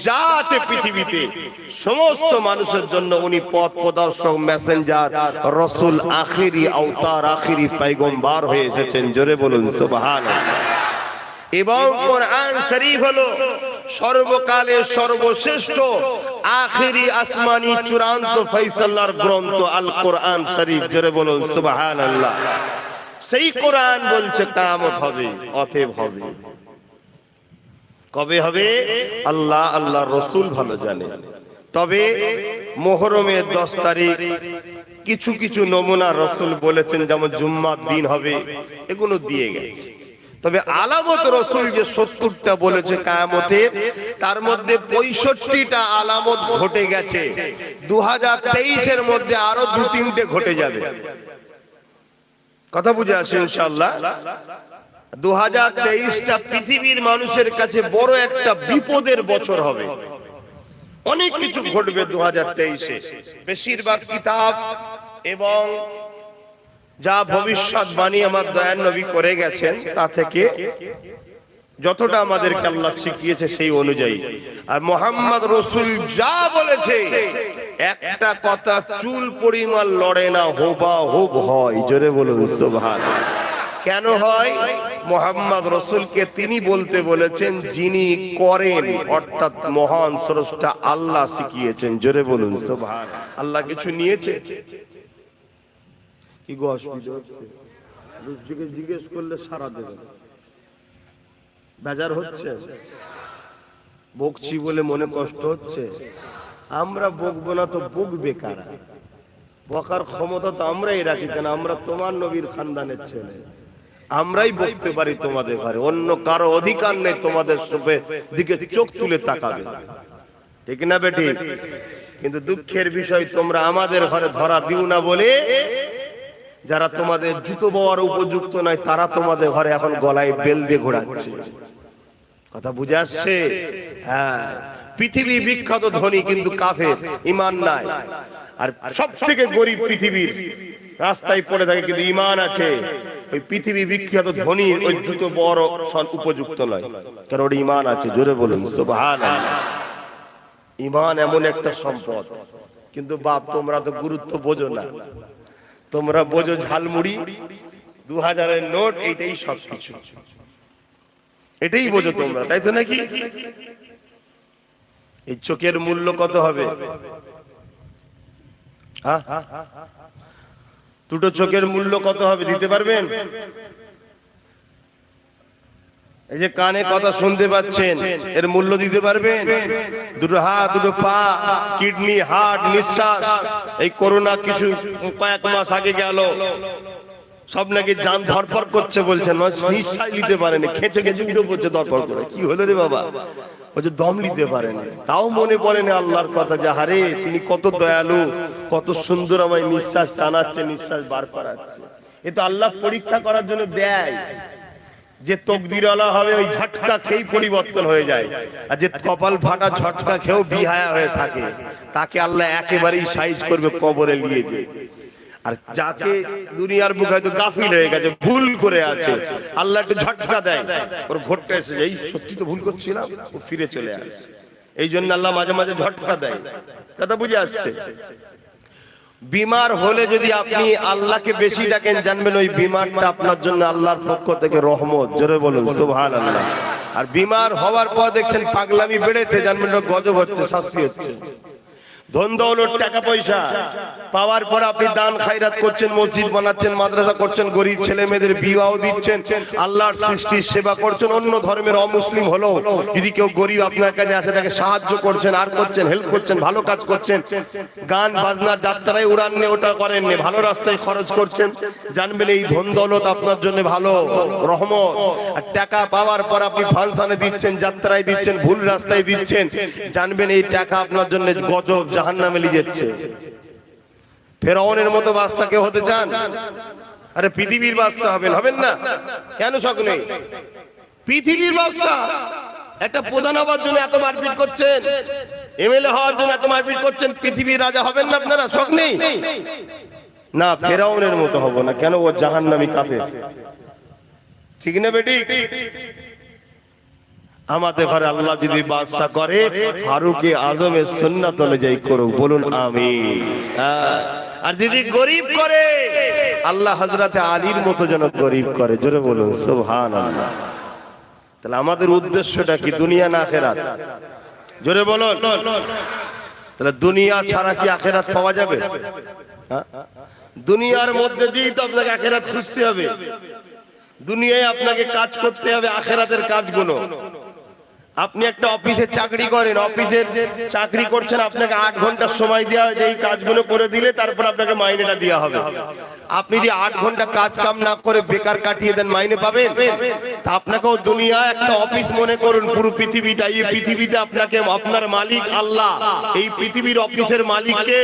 যা আছে পৃথিবীতে সমস্ত মানুষের জন্য উনি পথ প্রদর্শক, মেসেঞ্জার, রাসূল, আখিরি আওতার, আখিরি পয়গম্বর হয়ে এসেছেন। জোরে বলুন সুবহানাল্লাহ। এবং কোরআন শরীফ হলো সর্বকালের সর্বশ্রেষ্ঠ আখিরি আসমানি চূড়ান্ত ফয়সালার গ্রন্থ, আল কোরআন শরীফ। জোরে বলুন সুবহানাল্লাহ। সেই কোরআন বলছে কিয়ামত হবে, অতএব হবে। কবে হবে? আল্লাহ, আল্লাহর রাসূল ভালো জানে। তবে মুহররমের 10 তারিখ কিছু কিছু নমুনা রাসূল বলেছেন, যেমন জুম্মার দিন হবে, এগুলো দিয়ে গেছে। তবে আলামত রাসূল যে 70টা বলেছে কিয়ামতের, তার মধ্যে 65টা আলামত ঘটে গেছে। 2023 এর মধ্যে আরো 2-3টে ঘটে যাবে। কথা বুঝে আসে ইনশাআল্লাহ? 2023টা পৃথিবীর মানুষের কাছে বড় একটা বিপদের বছর হবে। অনেক কিছু ঘটবে 2023-এ। বেশিরভাগ কিতাব এবং যা ভবিষ্যৎবাণী আমার দয়ার নবী করে গেছেন তা থেকে যতটা আমাদেরকে আল্লাহ শিখিয়েছে সেই অনুযায়ী, আর মুহাম্মদ রাসূল যা বলেছে একটা কথা চুল পরিমাণ লড়ে না, হুবহু হয়। জোরে বলুন সুবহানাল্লাহ। কেন হয়? মুহাম্মদ রাসূলকে তিনি বলতে বলেছেন যিনি করেন, অর্থাৎ মহান স্রষ্টা আল্লাহ শিখিয়েছেন। জোরে বলুন সুবহানাল্লাহ। আল্লাহ কিছু নিয়েছে কি গো? অসুবিধা হচ্ছে? জিজ্ঞেস করলে সারা দেবে। বেজার হচ্ছে? বকছি বলে মনে কষ্ট হচ্ছে? আমরা বকবো না তো বকবে কারা? বকার ক্ষমতা তো আমরাই রাখি। কেন? আমরা তোমার নবীর খানদানের ছেলে, আমরাই বকতে পারি তোমাদের ঘরে। অন্য কারো অধিকার নেই তোমাদের দিকে চোখ তুলে তাকাবে, ঠিক না বেটি? কিন্তু দুঃখের বিষয়, তোমরা আমাদের ঘরে ধরা দিও না বলে যারা তোমাদের জুতো বওয়ার উপযুক্ত নয় তারা তোমাদের ঘরে এখন গলায় বেল দিয়ে ঘোরাচ্ছে। কথা বুঝে আসছে? হ্যাঁ, পৃথিবী বিখ্যাত ধনী কিন্তু কাফের, ঈমান নাই। আর সব থেকে গরিব পৃথিবীর রাস্তায় পড়ে থাকে কিন্তু ঈমান আছে। ওই পৃথিবী বিখ্যাত ধনী ওই জুতো বড় উপযুক্ত নয়, কারণ ওর ঈমান আছে। জোরে বলুন সুবহানাল্লাহ। ঈমান এমন একটা সম্পদ, কিন্তু বাপ তোমরা তো গুরুত্ব বোঝো না। তোমরা বোঝো ঝালমুড়ি, 2000-এর নোট, এইটাই সবকিছু, এটাই বোঝো তোমরা, তাই তো নাকি? এই চোখের মূল্য কত হবে? দুটো চোখের মূল্য কত হবে দিতে পারবেন? এই যে কানে কথা শুনতে পাচ্ছেন, এর মূল্য দিতে পারবেন? দুটো হাত, দুটো পা, কিডনি, হার্ট, নিঃশ্বাস, এই করোনা কিছু কয়েক মাস আগে গেল, সব নাকি জান ধরপড় করছে, বলছেন নিঃশ্বাস নিতে পারেনি, খেচে খেচে উঠে পড়ছে ধরপড় করে। কি হলো রে বাবা? বলছে দম নিতে পারেনি। তাও মনে পড়েনি আল্লাহর কথা, যে হারে তিনি কত দয়ালু, কত সুন্দর আমায় নিঃশ্বাস টানাচ্ছে, নিঃশ্বাস বার করাচ্ছে। এ তো আল্লাহ পরীক্ষা করার জন্য দেয়। যে তকদিরওয়ালা হবে ওই ঝটকা খেয়েই পরিবর্তন হয়ে যায়, আর যে কপাল ফাটা ঝটকা খেয়েও বিহায়া হয়ে থাকে তাকে আল্লাহ একেবারেই সাইজ করবে, কবরে নিয়ে যায়। আর যাকে দুনিয়ার বুকে হয়তো গাফিল হয়ে গেছে, ভুল করে আছে, আল্লাহ একটু ঝটকা দেয়, ওর ঘটটা এসে যায়, সত্যি তো ভুল করছিলাম, ও ফিরে চলে আসে। এই জন্য আল্লাহ মাঝে মাঝে ঝটকা দেয়। কথা বুঝে আসছে? বিমার হলে যদি আপনি আল্লাহকে বেশি ডাকেন, জানবেন ওই বিমারটা আপনার জন্য আল্লাহর পক্ষ থেকে রহমত। জোরে বলুন সুবহানাল্লাহ। আর বিমার হওয়ার পর দেখছেন পাগলামি বেড়েছে, জানবেন গজব হচ্ছে, শাস্তি হচ্ছে। ধন দৌলত, টাকা পয়সা পাওয়ার পর আপনি দান খায়রাত করছেন, মসজিদ বানাচ্ছেন, মাদ্রাসা করছেন, গরিব ছেলে মেয়েদের বিবাহ দিচ্ছেন, আল্লাহর সৃষ্টির সেবা করছেন। অন্য ধর্মের অমুসলিম হলো যদি কেউ গরিব আপনার কাছে আসে, তাকে সাহায্য করছেন, আর করছেন, হেল্প করছেন, ভালো কাজ করছেন। গান বাজনা যাত্রায় উড়ান নিয়ে ওটা করেননি, ভালো রাস্তায় খরচ করছেন, জানবেন এই ধন দৌলত আপনার জন্য ভালো রহমত। আর টাকা পাওয়ার পর আপনি ফাংশনে দিচ্ছেন, যাত্রায় দিচ্ছেন, ভুল রাস্তায় দিচ্ছেন, জানবেন এই টাকা আপনার জন্য গজব, জাহান্নামে নিয়ে যাচ্ছে। ফেরাউনের মতো বাদশা কেউ হতে চান? আরে পৃথিবীর বাদশা হবেন না? কেন শখ নেই? পৃথিবীর বাদশা। একটা প্রধান হওয়ার জন্য এত মারপিট করছেন, এমএলএ হওয়ার জন্য এত মারপিট করছেন, পৃথিবীর রাজা হবেন না আপনারা? শখ নেই? না, ফেরাউনের মতো হব না। কেন? ও জাহান্নামী কাফের, ঠিক না বেটি? আমাদের ঘরে আল্লাহ যদি বাদশা করে, ফারুকে আজমের সুন্নাত অনুযায়ী করুক। বলুন আমিন। আর যদি গরিব করে, আল্লাহ হযরতে আলীর মতো যেন গরিব করে। জোরে বলুন সুবহানাল্লাহ। তাহলে আমাদের উদ্দেশ্যটা কি? দুনিয়া না আখিরাত? জোরে বলুন। তাহলে দুনিয়া ছাড়া কি আখিরাত পাওয়া যাবে? দুনিয়ার মধ্যে দিয়েই তো আপনাকে আখিরাত খুঁজতে হবে। দুনিয়ায় আপনাকে কাজ করতে হবে আখিরাতের কাজগুলো। আপনি একটা অফিসে চাকরি করেন, অফিসের চাকরি করছেন, আপনাকে 8 ঘন্টা সময় দেওয়া হয় যে এই কাজগুলো করে দিলে তারপর আপনাকে মাইনেটা দেওয়া হবে। আপনি যে 8 ঘন্টা কাজ কাম না করে বেকার কাটিয়ে দেন, মাইনে পাবেন? তা আপনাকেও দুনিয়া একটা অফিস মনে করুন, পুরো পৃথিবীটা। এই পৃথিবীতে আপনাকে আপনার মালিক আল্লাহ, এই পৃথিবীর অফিসের মালিক কে?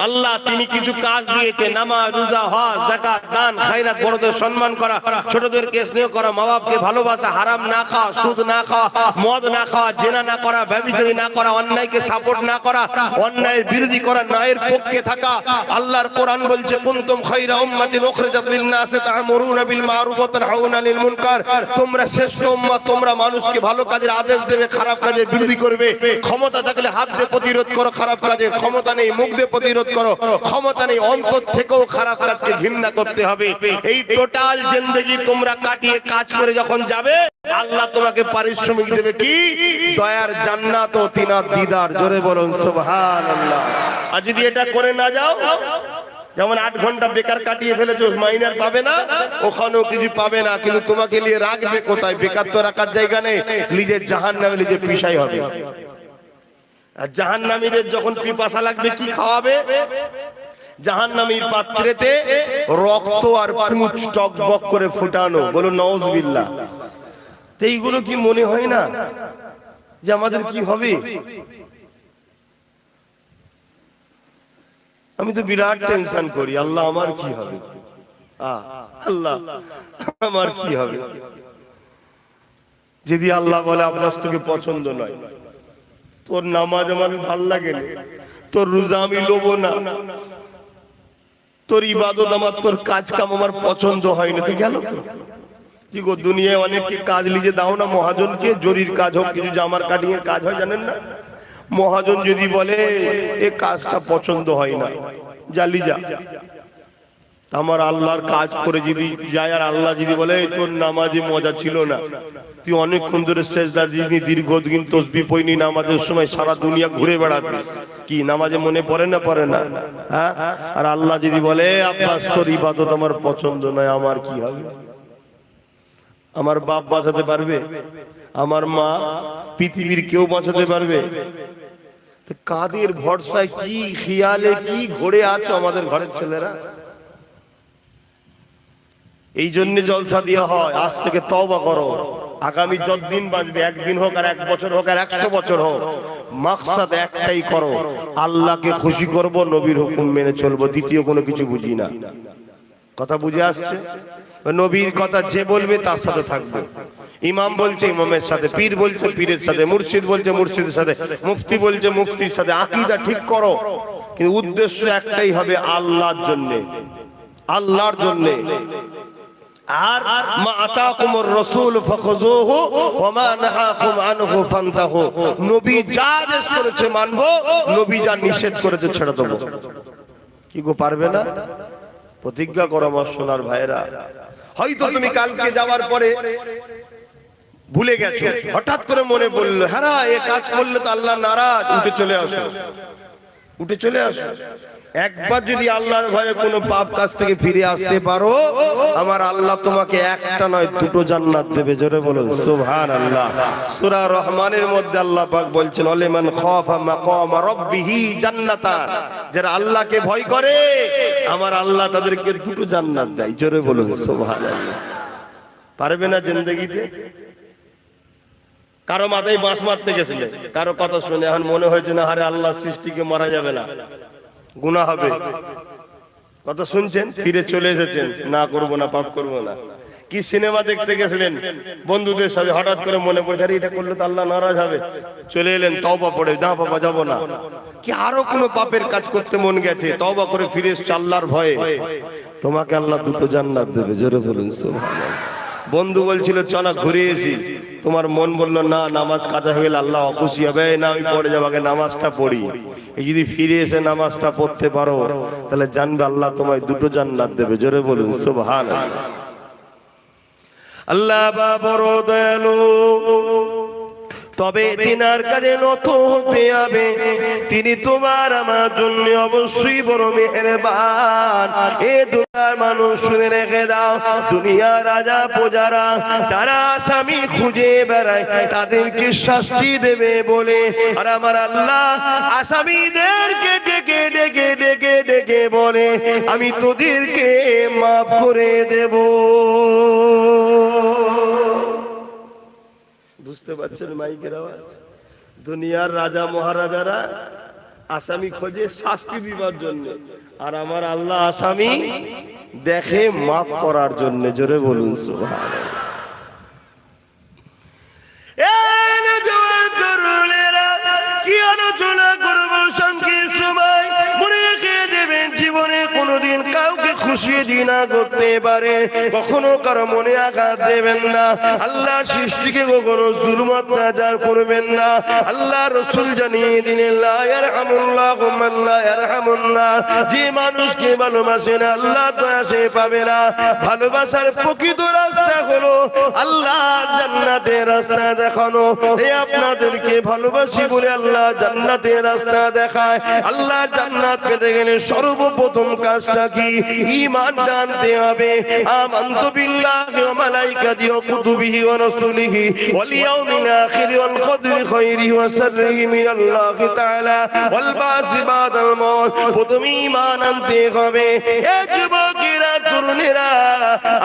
আল্লাহ। তিনি কিছু কাজ দিয়েছে, নামাজ, রোজা, হজ, যাকাত, দান, খায়রাত, বড়দের সম্মান করা, ছোটদেরকে স্নেহ করা, মা বাপকে ভালোবাসা, হারাম না খাওয়া, সুদ না খাওয়া, মদ না খাওয়া, জেনা না করা, ব্যভিচারী না করা, অন্যায়কে সাপোর্ট না করা, অন্যায়ের বিরোধী করা, ন্যায়ের পক্ষে থাকা। আল্লাহর কোরআন বলছে কুনতুম খায়রা উম্মাতিন উখরিজাত লিন-নাসি তা'মুরুনা বিল মা'রুফ ওয়া তানহাউনা আনিল মুনকার। তোমরা শ্রেষ্ঠ উম্মত, তোমরা মানুষকে ভালো কাজের আদেশ দেবে, খারাপ কাজের বিরোধী করবে। ক্ষমতা থাকলে হাত দিয়ে প্রতিরোধ করো খারাপ কাজে, ক্ষমতা নেই মুখ দিয়ে প্রতিরোধ করো, ক্ষমতা নেই অন্তর থেকেও খারাপ কাজকে ঘৃণা করতে হবে। এই টোটাল জিন্দেগি তোমরা কাটিয়ে কাজ করে যখন যাবে, আল্লাহ তোমাকে পারিশ্রমিক দেবে কি? দয়ার জান্নাত ও তিনার দিদার। জোরে বলুন সুবহানাল্লাহ। আর যদি এটা করে না যাও, যেমন 8 ঘন্টা বেকার কাটিয়ে ফেলেছো, মাইনার পাবে না, ওখানেও কিছু পাবে না, কিন্তু তোমাকে নিয়ে রাখবে কোথায়? বেকার তো রাখার জায়গা নেই, নিজের জাহান্নামে নিজে পিছাই হবে। আর জাহান্নামীদের যখন পিপাসা লাগবে কি খাওয়াবে? জাহান্নামীর পাত্রেতে রক্ত আর পুঁজ টকবক করে ফুটানো। বলুন নাউজুবিল্লাহ। তো এইগুলো কি মনে হয় না যে আমাদের কি হবে? আমি তো বিরাট টেনশন করি, আল্লাহ আমার কি হবে, আল্লাহ আমার কি হবে। যদি আল্লাহ বলে আপনার তোকে পছন্দ নয়, তোর নামাজ আমার ভাল লাগে না, তোর রোজা আমি লোবো না, তোর ইবাদত আমার, তোর কাজ কাম আমার পছন্দ হয় না, তো গেল তো কি গো? দুনিয়ায় অনেককে কাজ লিজে দাও না মহাজনকে, জরির কাজ হোক, কিছু জামার কাটিং এর কাজ হয়, জানেন না? মহাজন যদি বলে এ কাজটা পছন্দ হয় না, জালি যা, আমার আল্লাহর কাজ করে যদি যায়, আর আল্লাহ যদি বলে তোর নামাজে মজা ছিল না, তুই অনেকক্ষণ ধরে সেজদার দিনি, দীর্ঘদিন তসবিহ পড়িনি, নামাজের সময় সারা দুনিয়া ঘুরে বেড়াতিস, কি নামাজে মনে পড়ে না পড়ে না? হ্যাঁ। আর আল্লাহ যদি বলে আব্বাস তোর ইবাদত আমার পছন্দ নয়, আমার কি হবে? আমার বাপ বাঁচাতে পারবে? আমার মা, পৃথিবীর কেউ বাঁচাতে পারবে? কাদের ভরসায়, কি খেয়ালে কি ঘোরে আছো আমাদের ঘরের ছেলেরা? এই জন্য জলসা দেওয়া হয়, আজ থেকে তওবা করো। আগামী যতদিন বাঁচবে, একদিন হোক আর 1 বছর হোক আর 100 বছর হোক, মাকসাদ একটাই করো, আল্লাহকে খুশি করব, নবীর হুকুম মেনে চলবো, দ্বিতীয় কোনো কিছু বুঝি না। কথা বুঝে আসছে? নবীর কথা যে বলবে তার সাথে থাকবে। ইমাম বলছে ইমামের সাথে, পীর বলছে পীরের সাথে, মুর্শিদ বলছে মুর্শিদের সাথে, মুফতি বলছে মুফতির সাথে। আকীদা ঠিক করো, কিন্তু উদ্দেশ্য একটাই হবে আল্লাহর জন্য, আল্লাহর জন্য। আর মা আতাকুমুর রাসূল ফাখুযুহু ওয়া মা নাহাকুম আনহু ফান্তাহু। নবী যা আদেশ করেছে মানবো, নবী যা নিষেধ করেছে ছেড়ে দেবো। কি গো পারবে না? প্রতিজ্ঞা করো আমার সোনার ভাইরা। হয়তো তুমি কালকে যাওয়ার পরে ভুলে গেছো, হঠাৎ করে মনে পড়লো, হ্যাঁ এই কাজ করলে তো আল্লাহ নারাজ, উঠে চলে আসো, উঠে চলে আসো। একবার যদি আল্লাহর ভয়ে কোনো পাপ কাজ থেকে ফিরে আসতে পারো, আমার আল্লাহ তোমাকে একটা নয় 2টো জান্নাত দেবে। জোরে বলুন সুবহানাল্লাহ। সূরা রহমানের মধ্যে আল্লাহ পাক বলছেন ওয়ালিমান খাফা মাকাম রাব্বিহি জান্নাতান। যারা আল্লাহকে ভয় করে আমার আল্লাহ তাদেরকে 2টো জান্নাত দেয়। জোরে বলুন সুবহানাল্লাহ। পারবে না জিন্দেগিতে? কারো মাথায় বাঁশ মারতে গেছিলেন, কারো কথা শুনে এখন মনে হয়েছে না আরে আল্লাহ সৃষ্টিকে মারা যাবে না, গুনাহ হবে, কথা শুনছেন, ফিরে চলে এসেছেন, না করব না, পাপ করব না। কি সিনেমা দেখতে গেছিলেন বন্ধুদের সাথে, হঠাৎ করে মনে পড়ে আরে এটা করলে তো আল্লাহ নারাজ হবে, চলে এলেন, তওবা পড়ে, না বাবা যাব না। কি আরো কোনো পাপের কাজ করতে মন গেছে, তওবা করে ফিরে এসে আল্লাহর ভয়ে, তোমাকে আল্লাহ 2টো জান্নাত দেবে। জোরে বলুন সুবহানাল্লাহ। বন্ধু বলছিল চলা ঘুরে এসি, তোমার মন বললো না নামাজ কাজা হয়ে গেলে আল্লাহ অখুশি হবে, না আমি পড়ে যাবো, আগে নামাজটা পড়ি। এই যদি ফিরে এসে নামাজটা পড়তে পারো তাহলে জানবে আল্লাহ তোমায় 2টো জান্নাত দেবে। জোরে বলুন সুবহানাল্লাহ। আল্লাহ বড় দয়ালু, তবে তিনার কাছে নত হতে হবে। তিনি তোমার আমার জন্য অবশ্যই বড় মেহেরবান। এ দুনিয়ার মানুষ শুনে রেখে দাও, দুনিয়ার রাজা প্রজারা তারা আসামি খুঁজে বেড়ায়, তাদেরকে শাস্তি দেবে বলে, আর আমার আল্লাহ আসামিদেরকে ডেকে ডেকে ডেকে ডেকে বলে আমি তোদেরকে মাফ করে দেব। বুঝতে পারছেন মাইকের আওয়াজ? দুনিয়ার রাজা মহারাজারা আসামি খোঁজে শাস্তি দিবার জন্য, আর আমার আল্লাহ আসামি দেখে মাফ করার জন্য। জোরে বলুন সুবহানাল্লাহ। কি আলোচনা করবো সংক্ষিপ্ত সময়, মনে রেখে দেবেন জীবনে কোনোদিন কাউকে খুশি দিনা করতে পারে, কখনো কারো মনে আঘাত দেবেন না। আল্লাহ সৃষ্টিকে কখনো জুলুম অত্যাচার করবেন না। আল্লাহ রাসূল জানিয়ে দিলেন লা ইয়ারহামুল্লাহু মান লা ইয়ারহামুন্নাহ, যে মানুষকে ভালোবাসে না আল্লাহ দয়া সে পাবে না। ভালোবাসার প্রকৃত রাস্তা হলো আল্লাহর জান্নাতের রাস্তা দেখানো। এই আপনাদেরকে ভালোবাসি বলে আল্লাহ জান্নাতের রাস্তা দেখায়। আল্লাহ জান্নাত পেতে গেলে সর্বপ্রথম কাজটা কি? ঈমান জানতে হবে। আমানতু বিল্লাহি ওয়া মালাইকাতিহি ওয়া কুতুবিহি ওয়া রাসূলিহি ওয়াল ইয়াউমিল আখির ওয়াল কদরি খায়রিহি ওয়া শাররিহি মিনাল্লাহি তাআলা ওয়াল বাসি বাদাল মাউত। প্রথমে ঈমান আনতে হবে। এ যুবকেরা, তরুণেরা,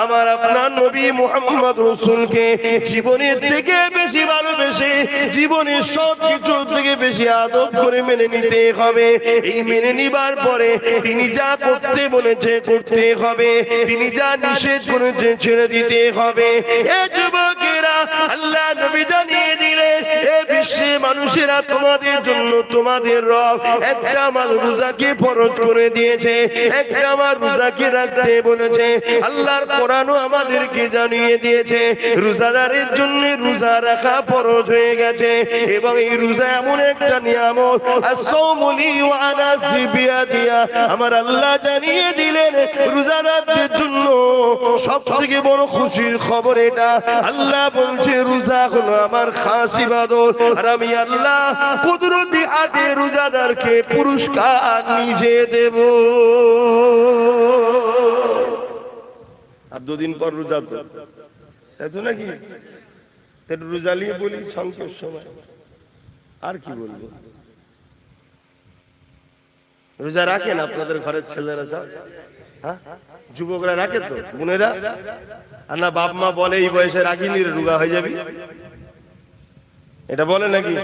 আমার আপনার নবী মুহাম্মদ রাসূলকে জীবনের থেকে বেশি ভালোবেসে, জীবনের সব কিছু থেকে বেশি আদর করে মেনে নিতে হবে। এই মেনে নিবার পরে তিনি যা করতে বলেছে করতে হবে, তিনি যা নিষেধ করেছে ছেড়ে দিতে হবে। এ যুবকেরা, আল্লাহ নবী জানিয়ে দিলে এ বিশ্বে মানুষেরা তোমাদের জন্য তোমাদের রব একটা আমার রোজাকে ফরজ করে দিয়েছে, একটা আমার রোজাকে রাখতে বলেছে। আল্লাহর কোরআনও আমাদেরকে জানিয়ে দিয়েছে রোজাদারের জন্য রোজা রাখা ফরজ হয়ে গেছে। এবং এই রোজা এমন একটা নিয়ামত, as-sawmu li wa ana biyadia, আমার আল্লাহ জানিয়ে দিলেন রোজাদারদের জন্য সবথেকে বড় খুশির খবর এটা। আল্লাহ বলছে রোজা হলো আমার খাস ইবাদত, আর আমি আল্লাহ কুদরতি হাতে রোজাদারকে পুরস্কার নিজে দেব। আর দুদিন পর রোজা, তো তাই তো নাকি? রোজা নিয়ে বলি সংক্ষেপ সময়, আর কি বলবো? রোজা রাখেন আপনাদের ঘরের ছেলেরা সব? হ্যাঁ, যুবকরা রাখে তো, বোনেরা? আর না বাপ মা বলে এই বয়সে রাখিনি, রোগা হয়ে যাবি, এটা বলে নাকি?